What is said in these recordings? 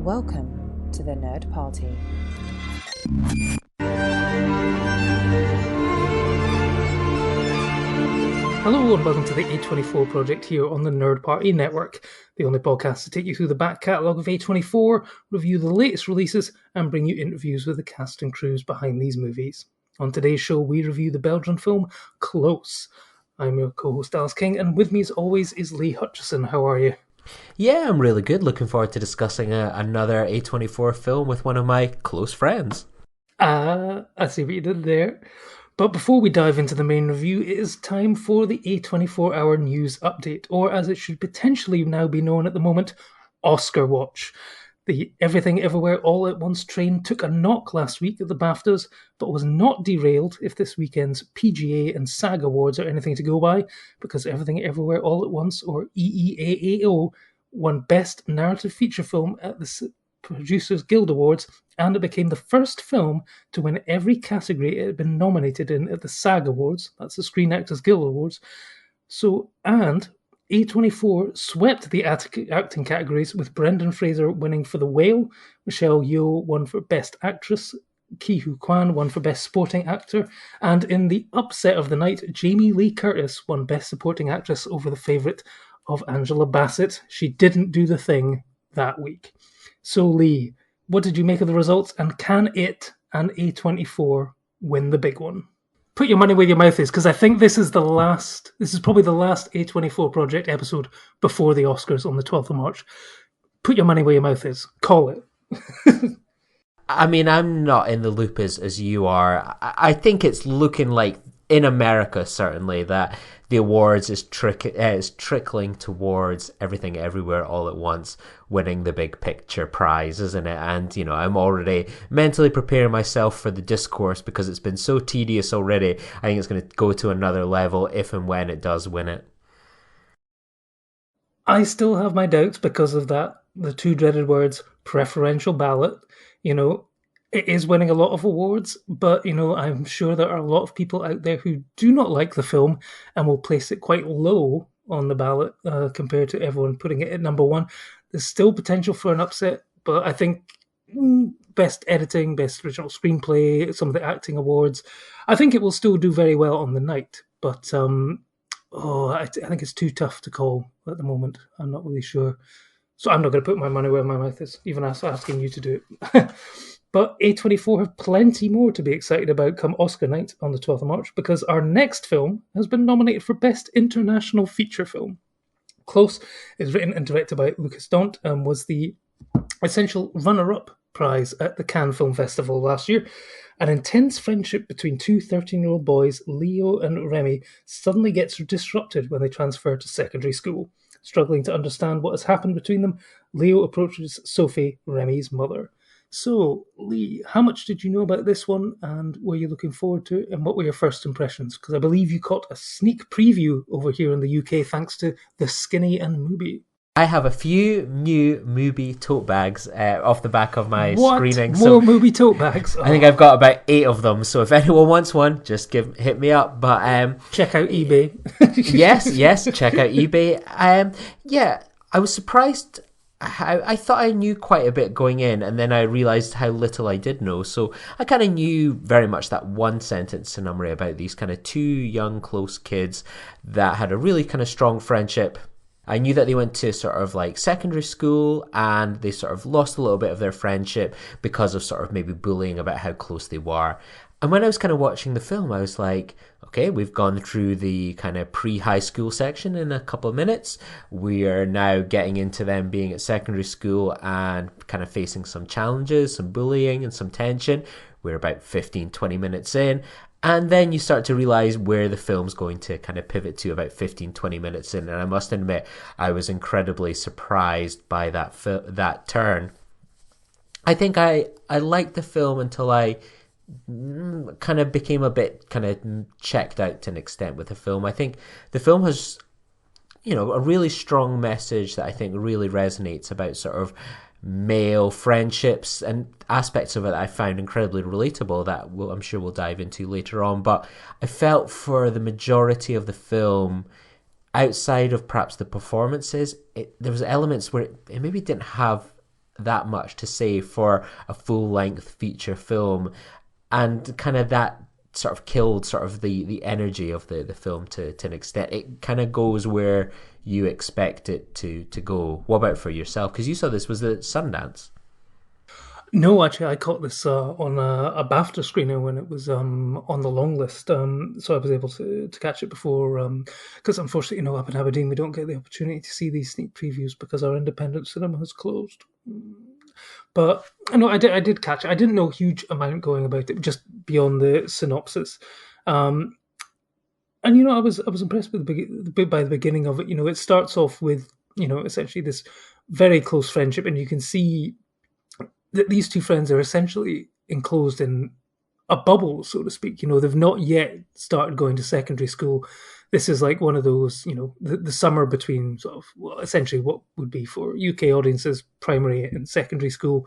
Welcome to the Nerd Party. Hello and welcome to the A24 project here on the Nerd Party Network, the only podcast to take you through the back catalogue of A24, review the latest releases, and bring you interviews with the cast and crews behind these movies. On today's show, we review the Belgian film Close. I'm your co-host Alice King, and with me as always is Lee Hutchison. How are you? Yeah, I'm really good. Looking forward to discussing another A24 film with one of my close friends. I see what you did there. But before we dive into the main review, it is time for the A24 Hour News Update, or as it should potentially now be known at the moment, Oscar Watch. The Everything Everywhere All at Once train took a knock last week at the BAFTAs, but was not derailed if this weekend's PGA and SAG Awards are anything to go by, because Everything Everywhere All at Once, or EEAAO, won Best Narrative Feature Film at the Producers Guild Awards, and it became the first film to win every category it had been nominated in at the SAG Awards, that's the Screen Actors Guild Awards. And A24 swept the acting categories, with Brendan Fraser winning for The Whale, Michelle Yeoh won for Best Actress, Ke Huy Quan won for Best Supporting Actor, and in the upset of the night, Jamie Lee Curtis won Best Supporting Actress over the favourite of Angela Bassett. She didn't do the thing that week. So Lee, what did you make of the results, and can it and A24 win the big one? Put your money where your mouth is, because I think this is probably the last A24 Project episode before the Oscars on the 12th of March. Put your money where your mouth is. Call it. I mean, I'm not in the loop as you are. I think it's looking like, in America certainly, that the awards is trickling towards Everything Everywhere All at Once winning the big picture prize, isn't it? And, you know, I'm already mentally preparing myself for the discourse because it's been so tedious already. I think it's going to go to another level if and when it does win it. I still have my doubts because of that, the two dreaded words, preferential ballot. You know, it is winning a lot of awards, but, you know, I'm sure there are a lot of people out there who do not like the film and will place it quite low on the ballot compared to everyone putting it at number one. There's still potential for an upset, but I think best editing, best original screenplay, some of the acting awards, I think it will still do very well on the night, but I think it's too tough to call at the moment. I'm not really sure. So I'm not going to put my money where my mouth is, even asking you to do it. But A24 have plenty more to be excited about come Oscar night on the 12th of March, because our next film has been nominated for Best International Feature Film. Close is written and directed by Lucas Dont and was the essential runner-up prize at the Cannes Film Festival last year. An intense friendship between two 13-year-old boys, Leo and Remi, suddenly gets disrupted when they transfer to secondary school. Struggling to understand what has happened between them, Leo approaches Sophie, Remi's mother. So, Lee, how much did you know about this one, and were you looking forward to it, and what were your first impressions? Because I believe you caught a sneak preview over here in the UK thanks to The Skinny and Mubi. I have a few new Mubi tote bags off the back of my screening. More Mubi tote bags? I think I've got about 8 of them, so if anyone wants one, just hit me up. But check out eBay. yes, check out eBay. I was surprised. I thought I knew quite a bit going in, and then I realised how little I did know. So I kind of knew very much that one sentence summary about these kind of two young, close kids that had a really kind of strong friendship. I knew that they went to sort of like secondary school, and they sort of lost a little bit of their friendship because of sort of maybe bullying about how close they were. And when I was kind of watching the film, I was like, okay, we've gone through the kind of pre-high school section in a couple of minutes. We are now getting into them being at secondary school and kind of facing some challenges, some bullying and some tension. We're about 15, 20 minutes in. And then you start to realise where the film's going to kind of pivot to about 15, 20 minutes in. And I must admit, I was incredibly surprised by that turn. I think I liked the film until I kind of became a bit kind of checked out to an extent with the film. I think the film has, you know, a really strong message that I think really resonates about sort of male friendships and aspects of it that I found incredibly relatable that I'm sure we'll dive into later on. But I felt for the majority of the film, outside of perhaps the performances, there was elements where it maybe didn't have that much to say for a full-length feature film, and kind of that sort of killed sort of the energy of the film to an extent. It kind of goes where you expect it to go. What about for yourself? Because you saw this, was it Sundance? No, actually, I caught this on a BAFTA screener when it was on the long list. So I was able to catch it before, because unfortunately, up in Aberdeen, we don't get the opportunity to see these sneak previews because our independent cinema has closed. But no, I did catch it. I didn't know a huge amount going about it, just beyond the synopsis. And I was impressed with by the beginning of it. It starts off with essentially this very close friendship, and you can see that these two friends are essentially enclosed in a bubble, so to speak. They've not yet started going to secondary school. This is like one of those, the summer between sort of, well, essentially what would be for UK audiences, primary and secondary school.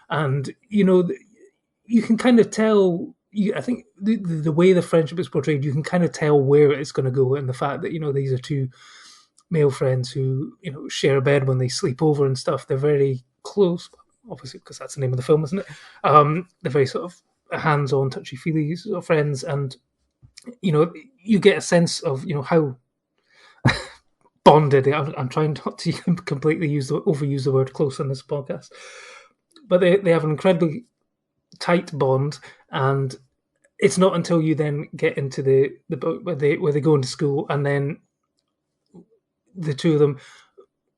And, you can kind of tell, I think the way the friendship is portrayed, you can kind of tell where it's going to go, and the fact that, these are two male friends who, share a bed when they sleep over and stuff. They're very close, obviously, because that's the name of the film, isn't it? They're very sort of hands-on, touchy-feely sort of friends, and you get a sense of how bonded. I'm trying not to completely overuse the word close on this podcast, but they have an incredibly tight bond, and it's not until you then get into the boat where they go into school, and then the two of them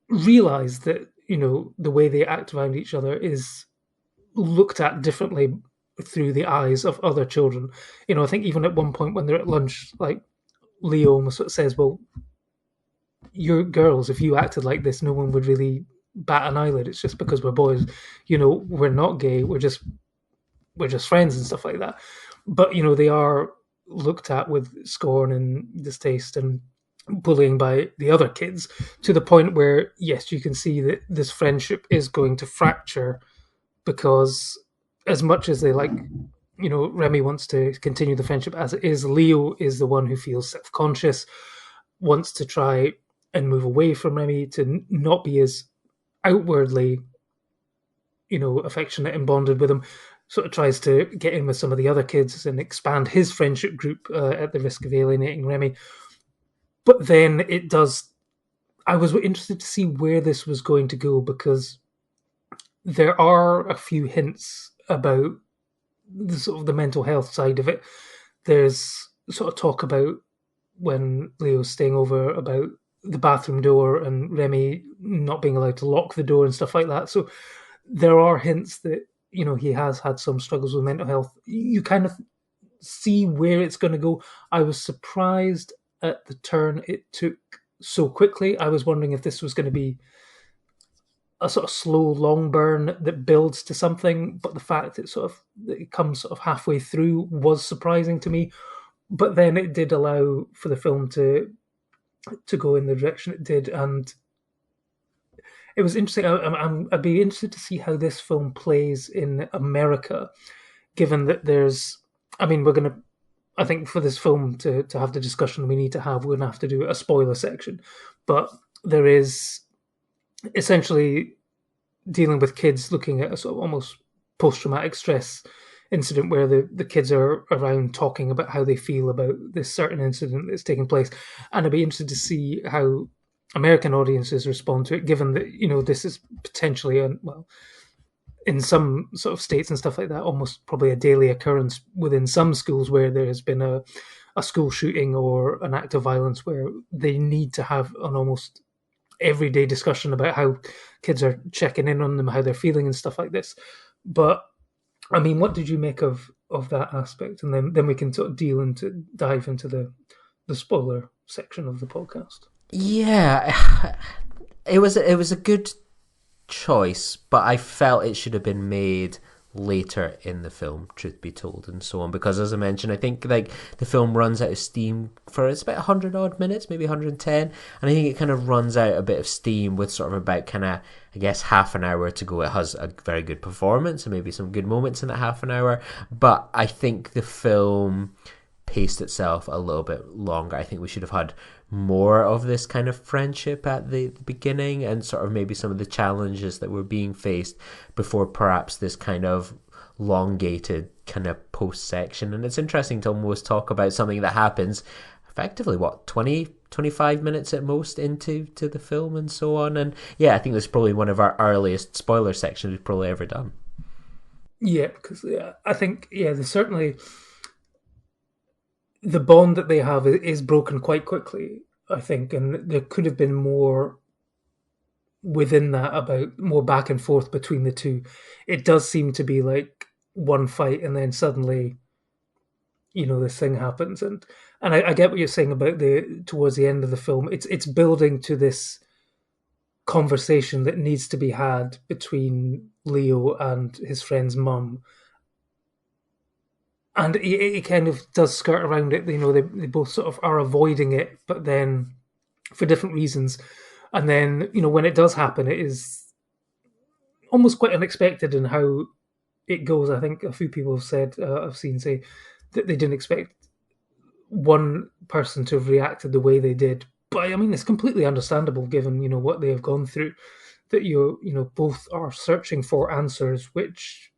realize that the way they act around each other is looked at differently through the eyes of other children. I think even at one point when they're at lunch, like Leo almost sort of says, "Well, you're girls. If you acted like this, no one would really bat an eyelid. It's just because we're boys. We're not gay. We're just friends and stuff like that." But they are looked at with scorn and distaste and bullying by the other kids, to the point where, yes, you can see that this friendship is going to fracture, because as much as they Remi wants to continue the friendship as it is, Leo is the one who feels self-conscious, wants to try and move away from Remi, to not be as outwardly, affectionate and bonded with him, sort of tries to get in with some of the other kids and expand his friendship group at the risk of alienating Remi. But then it does. I was interested to see where this was going to go, because there are a few hints about the sort of the mental health side of it. There's sort of talk about when Leo's staying over about the bathroom door and Remi not being allowed to lock the door and stuff like that. So there are hints that, he has had some struggles with mental health. You kind of see where it's going to go. I was surprised at the turn it took so quickly. I was wondering if this was going to be a sort of slow, long burn that builds to something, but the fact that it comes sort of halfway through was surprising to me. But then it did allow for the film to go in the direction it did, and it was interesting. I'd be interested to see how this film plays in America, given that I think for this film to have the discussion we're going to have to do a spoiler section. But there is essentially dealing with kids looking at a sort of almost post-traumatic stress incident, where the kids are around talking about how they feel about this certain incident that's taking place. And I'd be interested to see how American audiences respond to it, given that, this is potentially, in some sort of states and stuff like that, almost probably a daily occurrence within some schools, where there has been a school shooting or an act of violence, where they need to have an almost everyday discussion about how kids are checking in on them, how they're feeling and stuff like this. But what did you make of that aspect? And then we can sort of dive into the spoiler section of the podcast. Yeah, it was a good choice, but I felt it should have been made later in the film, truth be told, and so on, because as I mentioned, I think like the film runs out of steam it's about 100 odd minutes, maybe 110, and I think it kind of runs out a bit of steam with sort of about kind of, I guess, half an hour to go. It has a very good performance and maybe some good moments in that half an hour, but I think the film paced itself a little bit longer. I think we should have had more of this kind of friendship at the beginning, and sort of maybe some of the challenges that were being faced before perhaps this kind of elongated kind of post section. And it's interesting to almost talk about something that happens effectively, what, 20-25 minutes at most into the film and so on. And yeah, I think this is probably one of our earliest spoiler sections we've probably ever done. Yeah, because I think, there's certainly the bond that they have is broken quite quickly, I think, and there could have been more within that, about more back and forth between the two. It does seem to be like one fight and then suddenly, this thing happens, and I get what you're saying about the towards the end of the film. It's building to this conversation that needs to be had between Leo and his friend's mum, and it kind of does skirt around it. They both sort of are avoiding it, but then for different reasons. And then when it does happen, it is almost quite unexpected in how it goes. I think a few people have said, I've seen say, that they didn't expect one person to have reacted the way they did. But I mean, it's completely understandable given what they have gone through. That both are searching for answers which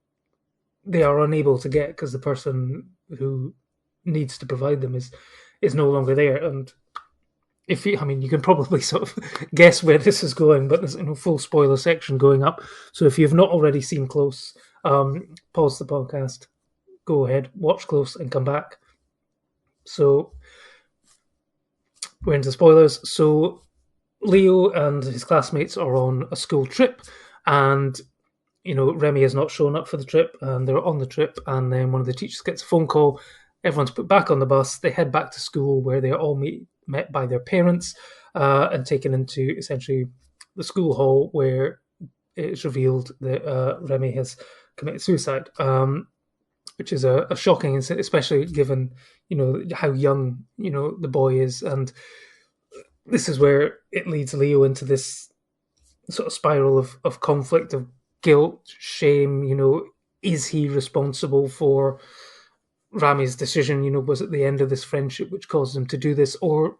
they are unable to get because the person who needs to provide them is no longer there. And you can probably sort of guess where this is going, but there's full spoiler section going up. So if you've not already seen Close, pause the podcast, go ahead, watch Close, and come back. So we're into spoilers. So Leo and his classmates are on a school trip, and Remi has not shown up for the trip, and they're on the trip, and then one of the teachers gets a phone call. Everyone's put back on the bus. They head back to school, where they're all met by their parents and taken into essentially the school hall, where it's revealed that Remi has committed suicide, which is a shocking incident, especially given how young the boy is. And this is where it leads Leo into this sort of spiral of conflict, of guilt, shame. Is he responsible for Rami's decision? Was it the end of this friendship which caused him to do this? Or,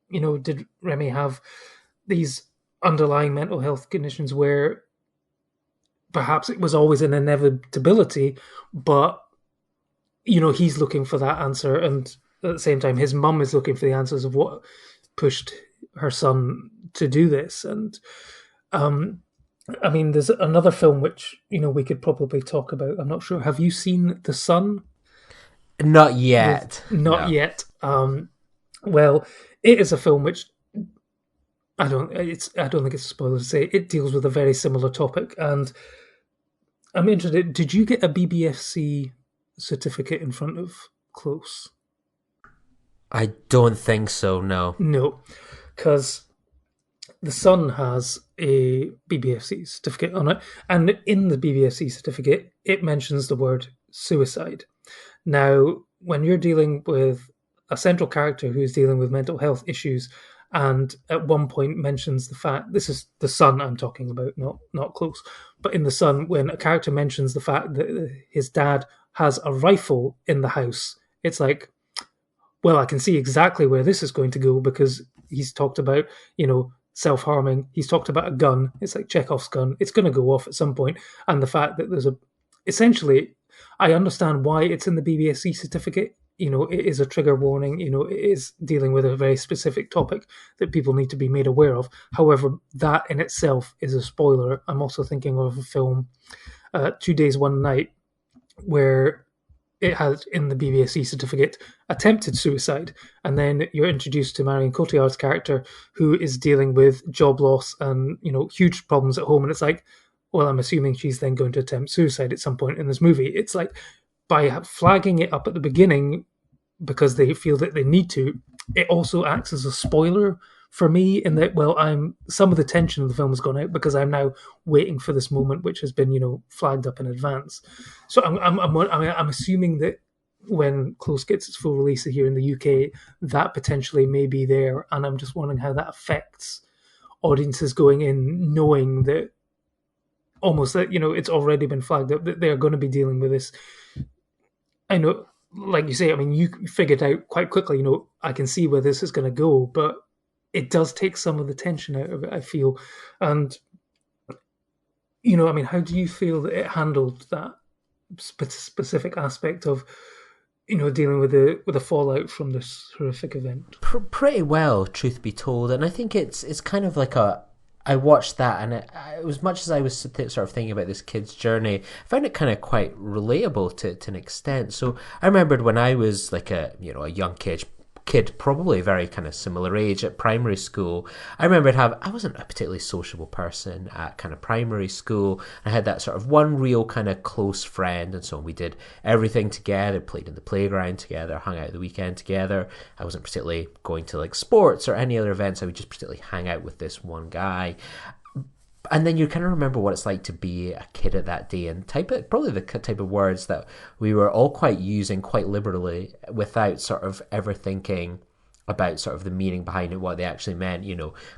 did Remi have these underlying mental health conditions where perhaps it was always an inevitability, but, he's looking for that answer. And at the same time, his mum is looking for the answers of what pushed her son to do this. And, there's another film which, we could probably talk about. I'm not sure. Have you seen The Son? Not yet. Not yet. Well, it is a film which I don't think it's a spoiler to say it deals with a very similar topic, and I'm interested. Did you get a BBFC certificate in front of Close? I don't think so. No. No, because The Sun has a BBFC certificate on it, and in the BBFC certificate, it mentions the word suicide. Now, when you're dealing with a central character who is dealing with mental health issues, and at one point mentions the fact, this is The Sun I'm talking about, not Close, but in The Sun, when a character mentions the fact that his dad has a rifle in the house, it's like, well, I can see exactly where this is going to go, because he's talked about, self-harming. He's talked about a gun. It's like Chekhov's gun. It's going to go off at some point. And the fact that essentially, I understand why it's in the BBSC certificate. It is a trigger warning. It is dealing with a very specific topic that people need to be made aware of. However, that in itself is a spoiler. I'm also thinking of a film, 2 Days, One Night, where it has in the BBSC certificate attempted suicide, and then you're introduced to Marion Cotillard's character, who is dealing with job loss and huge problems at home, and it's like, well, I'm assuming she's then going to attempt suicide at some point in this movie. It's like, by flagging it up at the beginning because they feel that they need to, it also acts as a spoiler for me, in that, well, some of the tension of the film has gone out because I'm now waiting for this moment which has been flagged up in advance. So I'm assuming that when Close gets its full release here in the UK, that potentially may be there, and I'm just wondering how that affects audiences going in, knowing that almost that it's already been flagged up that they're going to be dealing with this. I know, like you say, you figured out quite quickly, I can see where this is going to go, but it does take some of the tension out of it, I feel. And I mean, how do you feel that it handled that specific aspect of dealing with the fallout from this horrific event? Pretty well, truth be told, and I think it's kind of like a. I watched that, and as much as I was sort of thinking about this kid's journey, I found it kind of quite relatable to an extent. So I remembered when I was like a young kid, probably very kind of similar age at primary school. I wasn't a particularly sociable person at kind of primary school. I had that sort of one real kind of close friend, and so we did everything together, played in the playground together, hung out the weekend together. I wasn't particularly going to like sports or any other events. I would just particularly hang out with this one guy. And then you kind of remember what it's like to be a kid at that day, and probably the type of words that we were all quite using quite liberally without sort of ever thinking about sort of the meaning behind it, what they actually meant,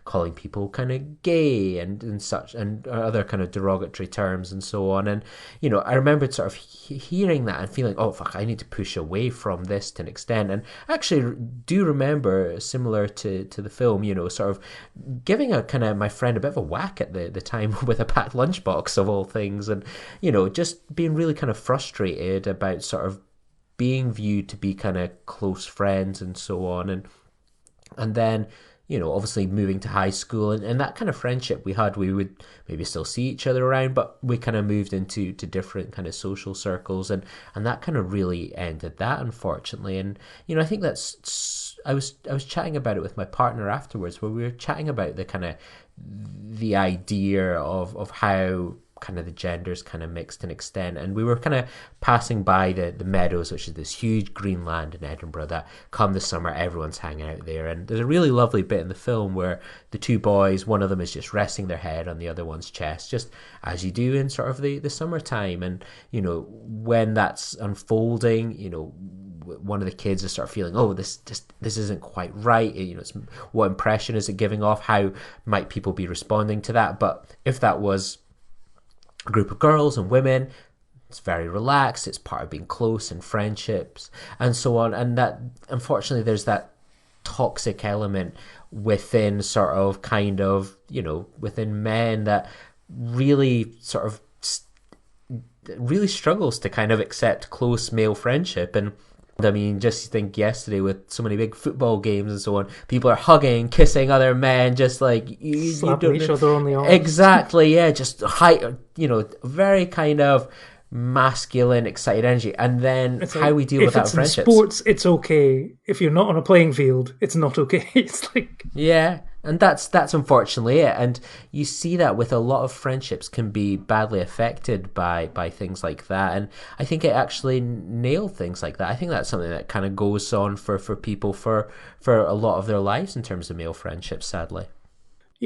calling people kind of gay and such, and other kind of derogatory terms and so on. And, I remembered sort of hearing that and feeling, oh, fuck, I need to push away from this to an extent. And I actually do remember, similar to the film, sort of giving a kind of my friend a bit of a whack at the time with a packed lunchbox of all things. And, just being really kind of frustrated about sort of being viewed to be kind of close friends and so on. And then, obviously moving to high school, and that kind of friendship we had, we would maybe still see each other around, but we kind of moved into different kind of social circles, and that kind of really ended that, unfortunately. And, I think I was chatting about it with my partner afterwards, where we were chatting about the kind of the idea of how kind of the genders kind of mixed to an extent, and we were kind of passing by the meadows, which is this huge green land in Edinburgh that come the summer everyone's hanging out there. And there's a really lovely bit in the film where the two boys, one of them is just resting their head on the other one's chest, just as you do in sort of the summertime. And when that's unfolding, one of the kids is sort of feeling, oh, this isn't quite right. It's, what impression is it giving off? How might people be responding to that? But if that was a group of girls and women, it's very relaxed, it's part of being close and friendships and so on. And that, unfortunately, there's that toxic element within sort of kind of within men that really sort of really struggles to kind of accept close male friendship. And I mean, just think yesterday with so many big football games and so on, people are hugging, kissing other men, just like slapping each other on the arms. Exactly, yeah, just high, very kind of masculine, excited energy. And then it's how like, we deal with that in friendships. If it's in sports, it's okay. If you're not on a playing field, it's not okay. It's like, yeah. And that's unfortunately it. And you see that with a lot of friendships can be badly affected by things like that. And I think it actually nailed things like that. I think that's something that kind of goes on for people for a lot of their lives in terms of male friendships, sadly.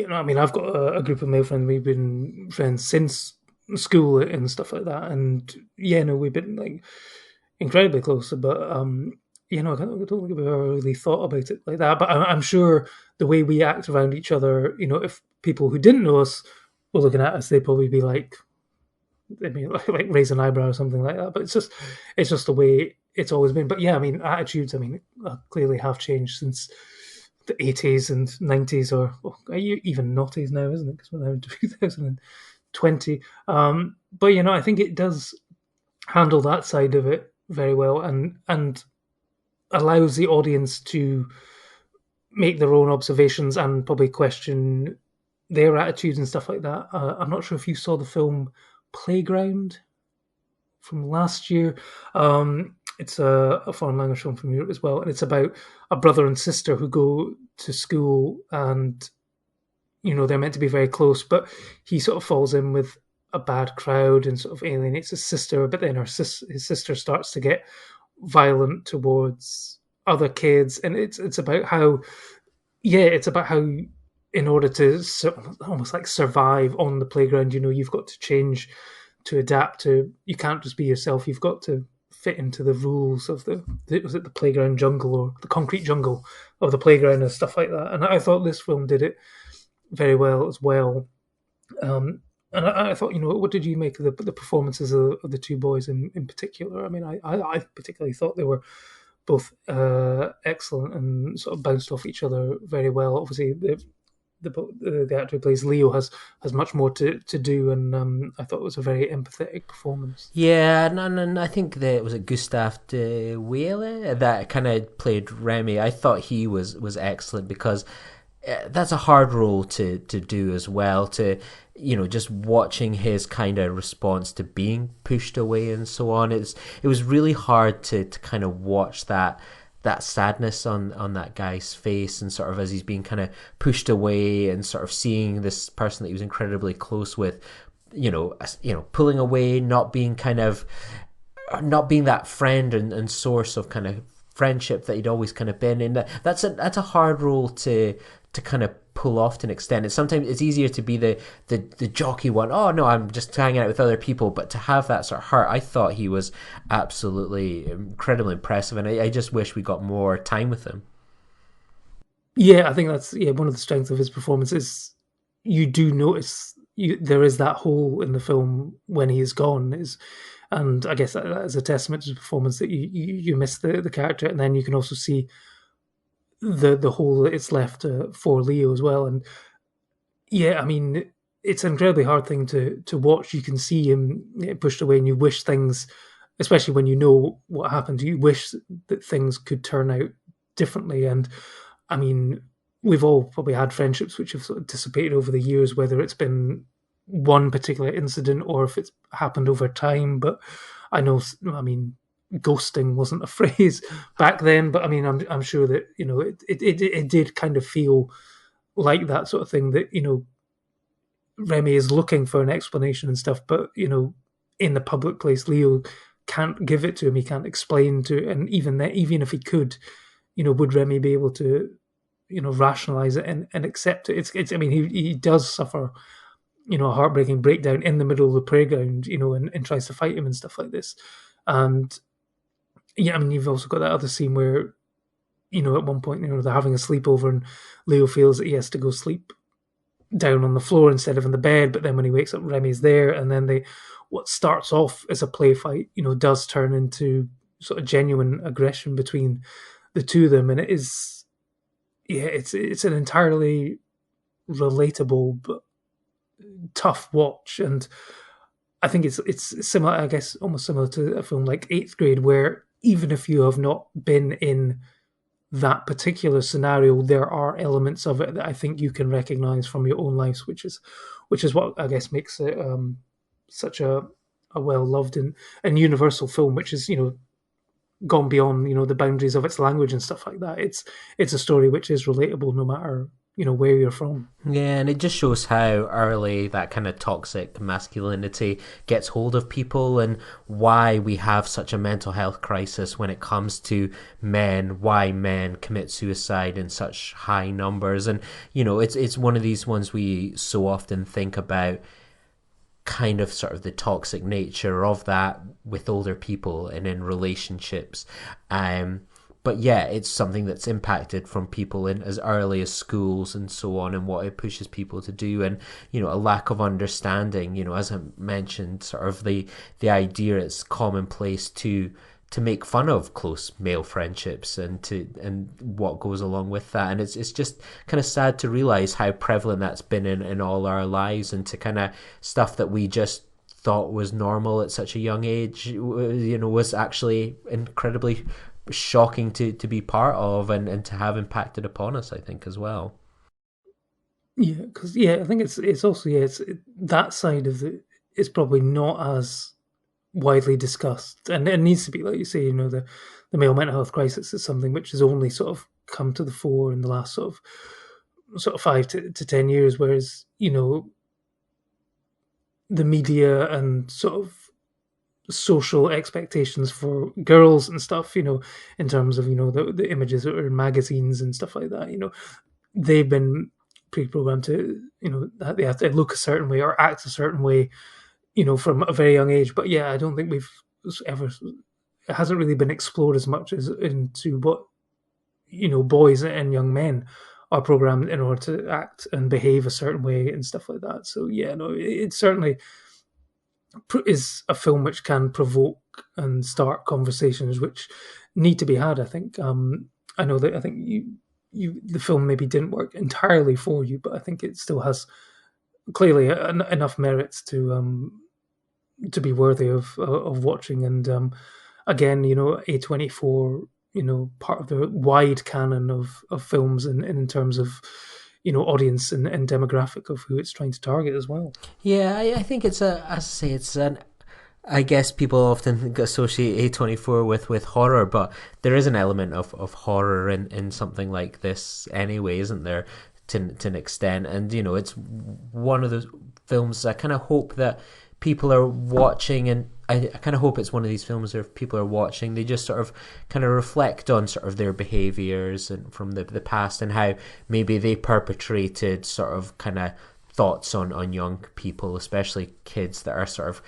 I mean, I've got a group of male friends. We've been friends since school and stuff like that. And we've been like incredibly close. But I don't think we've ever really thought about it like that. But I'm sure the way we act around each other, if people who didn't know us were looking at us, they'd probably be like, like raise an eyebrow or something like that. But it's just the way it's always been. But yeah, I mean, attitudes, clearly have changed since the 80s and 90s, or even noughties now, isn't it? Because we're now in 2020. But I think it does handle that side of it very well, and allows the audience to make their own observations and probably question their attitudes and stuff like that. I'm not sure if you saw the film Playground from last year. It's a foreign language film from Europe as well, and it's about a brother and sister who go to school, and they're meant to be very close, but he sort of falls in with a bad crowd and sort of alienates his sister. But then his sister starts to get violent towards other kids, and it's about how in order to almost like survive on the playground, you've got to change to adapt to. You can't just be yourself. You've got to fit into the rules of the playground jungle, or the concrete jungle of the playground and stuff like that. And I thought this film did it very well as well. And I thought, what did you make of the performances of the two boys in particular? I mean, I particularly thought they were both excellent and sort of bounced off each other very well. Obviously, the actor who plays Leo has much more to do, and I thought it was a very empathetic performance. Yeah, and I think that was it Gustav de Wele that kind of played Remy. I thought he was excellent because that's a hard role to do as well. To just watching his kind of response to being pushed away and so on. It was really hard to kind of watch that sadness on that guy's face, and sort of as he's being kind of pushed away, and sort of seeing this person that he was incredibly close with, pulling away, not being that friend and source of kind of friendship that he'd always kind of been in. That's a hard role to kind of pull off to an extent. Sometimes it's easier to be the jockey one. Oh no, I'm just hanging out with other people. But to have that sort of heart, I thought he was absolutely incredibly impressive, and I just wish we got more time with him. Yeah, I think that's one of the strengths of his performance is you do notice there is that hole in the film when he is gone. And I guess that is a testament to his performance that you miss the character, and then you can also see the hole that it's left for Leo as well. And yeah, I mean, it's an incredibly hard thing to watch. You can see him pushed away, and you wish things, especially when you know what happened, you wish that things could turn out differently. And I mean, we've all probably had friendships which have sort of dissipated over the years, whether it's been one particular incident or if it's happened over time. But I know, I mean, ghosting wasn't a phrase back then, but I mean, I'm sure that it did kind of feel like that sort of thing, that Remy is looking for an explanation and stuff, but in the public place, Leo can't give it to him. He can't explain to, and even that, even if he could, would Remy be able to rationalize it and accept it? It's I mean, he does suffer a heartbreaking breakdown in the middle of the playground, and tries to fight him and stuff like this. And yeah, I mean, you've also got that other scene where, at one point, they're having a sleepover and Leo feels that he has to go sleep down on the floor instead of in the bed. But then when he wakes up, Remy's there. And then what starts off as a play fight, does turn into sort of genuine aggression between the two of them. And it's an entirely relatable but tough watch. And I think it's similar, I guess, almost similar to a film like Eighth Grade, where even if you have not been in that particular scenario, there are elements of it that I think you can recognize from your own lives, which is what I guess makes it such a well loved and universal film, which is gone beyond the boundaries of its language and stuff like that. It's a story which is relatable no matter where you're from. Yeah, and it just shows how early that kind of toxic masculinity gets hold of people, and why we have such a mental health crisis when it comes to men, why men commit suicide in such high numbers. And it's one of these ones we so often think about, kind of sort of the toxic nature of that with older people and in relationships. But yeah, it's something that's impacted from people in as early as schools and so on, and what it pushes people to do. And a lack of understanding, as I mentioned, sort of the idea it's commonplace to make fun of close male friendships and what goes along with that. And it's just kind of sad to realize how prevalent that's been in all our lives, and to kind of stuff that we just thought was normal at such a young age, was actually incredibly shocking to be part of, and to have impacted upon us, I think, as well. Yeah, because I think it's also that side of it is probably not as widely discussed, and it needs to be, like you say, the male mental health crisis is something which has only sort of come to the fore in the last sort of 5 to 10 years, whereas the media and sort of social expectations for girls and stuff, in terms of the images that are in magazines and stuff like that, they've been pre-programmed to that they have to look a certain way or act a certain way, from a very young age. But yeah, I don't think it hasn't really been explored as much as into what boys and young men are programmed in order to act and behave a certain way and stuff like that. So yeah, no, it certainly is a film which can provoke and start conversations which need to be had. I think I know that I think the film maybe didn't work entirely for you, but I think it still has clearly enough merits to be worthy of watching. And again, A24, part of the wide canon of films in terms of audience and demographic of who it's trying to target as well. Yeah, I think it's as I say, it's an. I guess people often associate A24 with horror, but there is an element of horror in something like this anyway, isn't there? To an extent, and it's one of those films I kind of hope that people are watching, and I kind of hope it's one of these films where if people are watching, they just sort of kind of reflect on sort of their behaviours and from the past, and how maybe they perpetrated sort of kind of thoughts on young people, especially kids that are sort of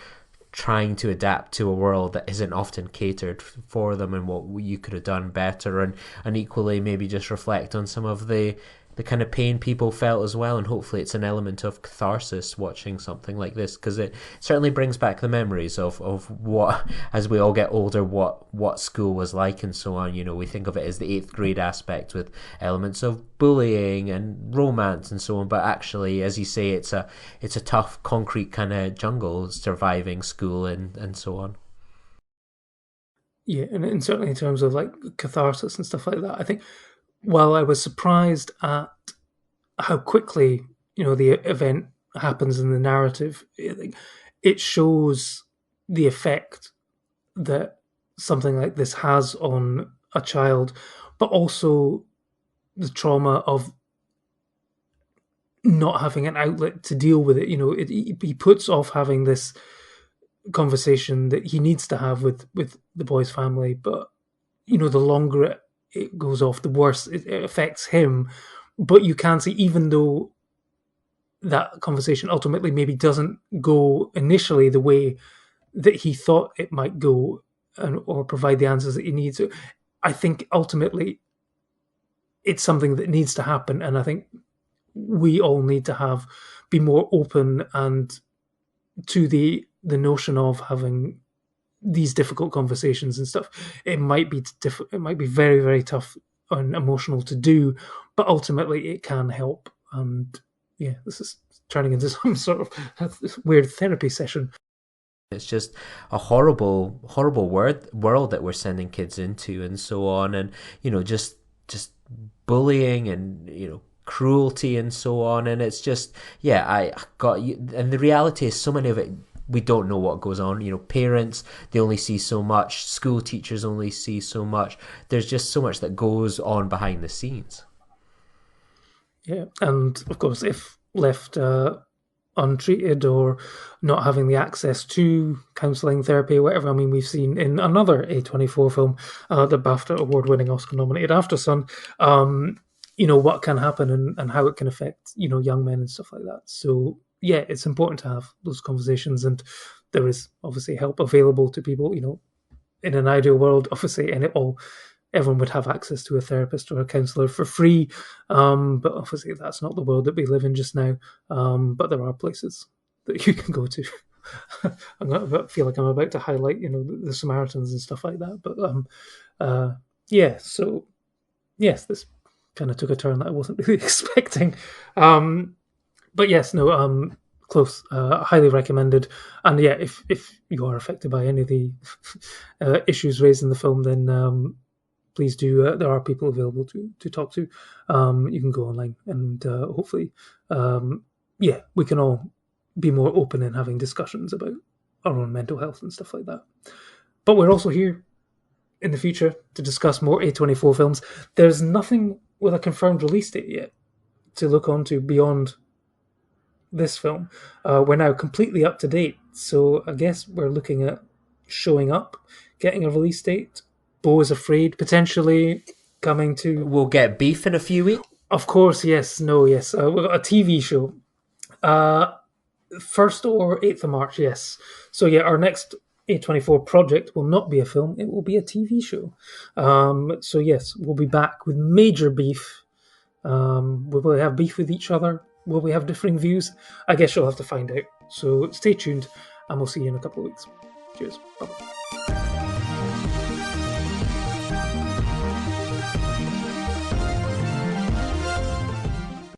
trying to adapt to a world that isn't often catered for them, and what you could have done better, and equally maybe just reflect on some of the kind of pain people felt as well, and hopefully it's an element of catharsis watching something like this, because it certainly brings back the memories of what, as we all get older, what school was like and so on. We think of it as the 8th grade aspect with elements of bullying and romance and so on, but actually, as you say, it's a tough concrete kind of jungle surviving school and so on. Yeah, and certainly in terms of like catharsis and stuff like that, I think while I was surprised at how quickly the event happens in the narrative, it shows the effect that something like this has on a child, but also the trauma of not having an outlet to deal with it. He puts off having this conversation that he needs to have with the boy's family, but the longer it goes off, the worse it affects him. But you can see, even though that conversation ultimately maybe doesn't go initially the way that he thought it might go, or provide the answers that he needs, I think ultimately it's something that needs to happen. And I think we all need to be more open and to the notion of having these difficult conversations and stuff. It might be it might be very, very tough and emotional to do, but ultimately it can help. And yeah, this is turning into some sort of weird therapy session. It's just a horrible world that we're sending kids into and so on, and just bullying and cruelty and so on. And it's just, yeah, I got you. And the reality is, so many of it, we don't know what goes on. Parents, they only see so much. School teachers only see so much. There's just so much that goes on behind the scenes. Yeah, and of course, if left untreated or not having the access to counselling, therapy, whatever. I mean, we've seen in another A24 film, the BAFTA award-winning Oscar-nominated Aftersun, what can happen and how it can affect, young men and stuff like that. So yeah, it's important to have those conversations, and there is obviously help available to people. In an ideal world, obviously, and everyone would have access to a therapist or a counsellor for free, but obviously that's not the world that we live in just now. But there are places that you can go to. I feel like I'm about to highlight, the Samaritans and stuff like that. But yeah, so yes, this kind of took a turn that I wasn't really expecting. But yes, no, close, highly recommended. And yeah, if you are affected by any of the issues raised in the film, then please do. There are people available to talk to. You can go online, and hopefully, we can all be more open in having discussions about our own mental health and stuff like that. But we're also here in the future to discuss more A24 films. There's nothing with a confirmed release date yet to look onto beyond this film. We're now completely up to date, so I guess we're looking at Showing Up, getting a release date. Beau is Afraid, potentially coming to... We'll get Beef in a few weeks. Of course, yes. No, yes. We've got a TV show. 1st or 8th of March, yes. So yeah, our next A24 project will not be a film, it will be a TV show. So yes, we'll be back with major beef. Will we have beef with each other? Will we have differing views? I guess you'll have to find out. So stay tuned, and we'll see you in a couple of weeks. Cheers. Bye-bye.